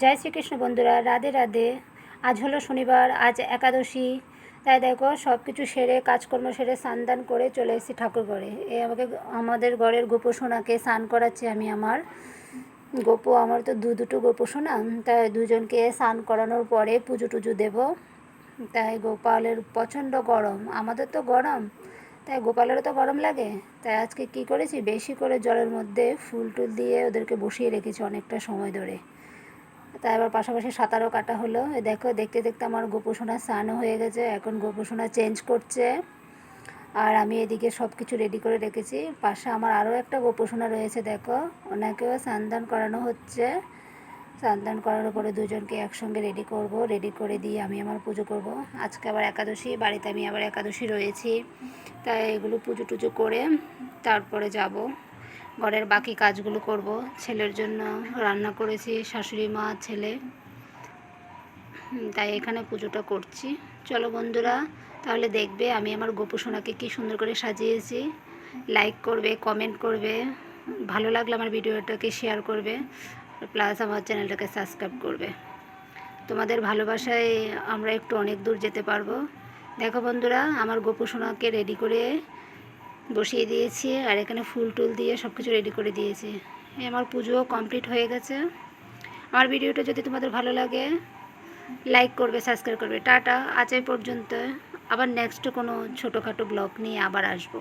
জয় শ্রীকৃষ্ণ বন্ধুরা, রাধে রাধে। আজ হলো শনিবার, আজ একাদশী। তাই দেখো সব কিছু সেরে, কাজকর্ম সেরে, স্নান দান করে চলে এসেছি ঠাকুর ঘরে। আমাদের ঘরের গোপোষণাকে স্নান করাচ্ছি আমি। আমার তো দুটো গোপোষণা, তাই দুজনকে স্নান করানোর পরে পুজো টুজো দেবো। তাই গোপালের প্রচণ্ড গরম, আমাদের তো গরম, তাই গোপালেরও তো গরম লাগে। তাই আজকে কী করেছি, বেশি করে জলের মধ্যে ফুল টুল দিয়ে ওদেরকে বসিয়ে রেখেছি অনেকটা সময় ধরে। তাই আবার পাশাপাশি সাঁতারও কাটা হলো। দেখো দেখতে দেখতে আমার গোপোষণা স্নানও হয়ে গেছে, এখন গোপোষণা চেঞ্জ করছে। আর আমি এদিকে সব কিছু রেডি করে রেখেছি। পাশে আমার আরও একটা গোপোষণা রয়েছে, দেখো ওনাকেও স্নান দান করানো হচ্ছে। স্নান দান করানোর পরে দুজনকে একসঙ্গে রেডি করব, রেডি করে দিয়ে আমি আমার পুজো করব। আজকে আবার একাদশী, বাড়িতে আমি আবার একাদশী রয়েছি, তাই এগুলো পুজো টুজো করে তারপরে যাব, ঘরের বাকি কাজগুলো করব। ছেলের জন্য রান্না করেছি, শাশুড়ি মা ছেলে, তাই এখানে পুজোটা করছি। চলো বন্ধুরা, তাহলে দেখবে আমি আমার গোপোষণাকে কী সুন্দর করে সাজিয়েছি। লাইক করবে, কমেন্ট করবে, ভালো লাগলে আমার ভিডিওটাকে শেয়ার করবে, প্লাস আমার চ্যানেলটাকে সাবস্ক্রাইব করবে। তোমাদের ভালোবাসায় আমরা একটু অনেক দূর যেতে পারবো। দেখো বন্ধুরা, আমার গোপোষণাকে রেডি করে বসিয়ে দিয়েছি, আর এখানে ফুল টুল দিয়ে সব কিছু রেডি করে দিয়েছি। আমার পুজোও কমপ্লিট হয়ে গেছে। আমার ভিডিওটা যদি তোমাদের ভালো লাগে, লাইক করবে, সাবস্ক্রাইব করবে। টাটা, আজ এই পর্যন্ত। আবার নেক্সট কোনো ছোটোখাটো ব্লগ নিয়ে আবার আসবো।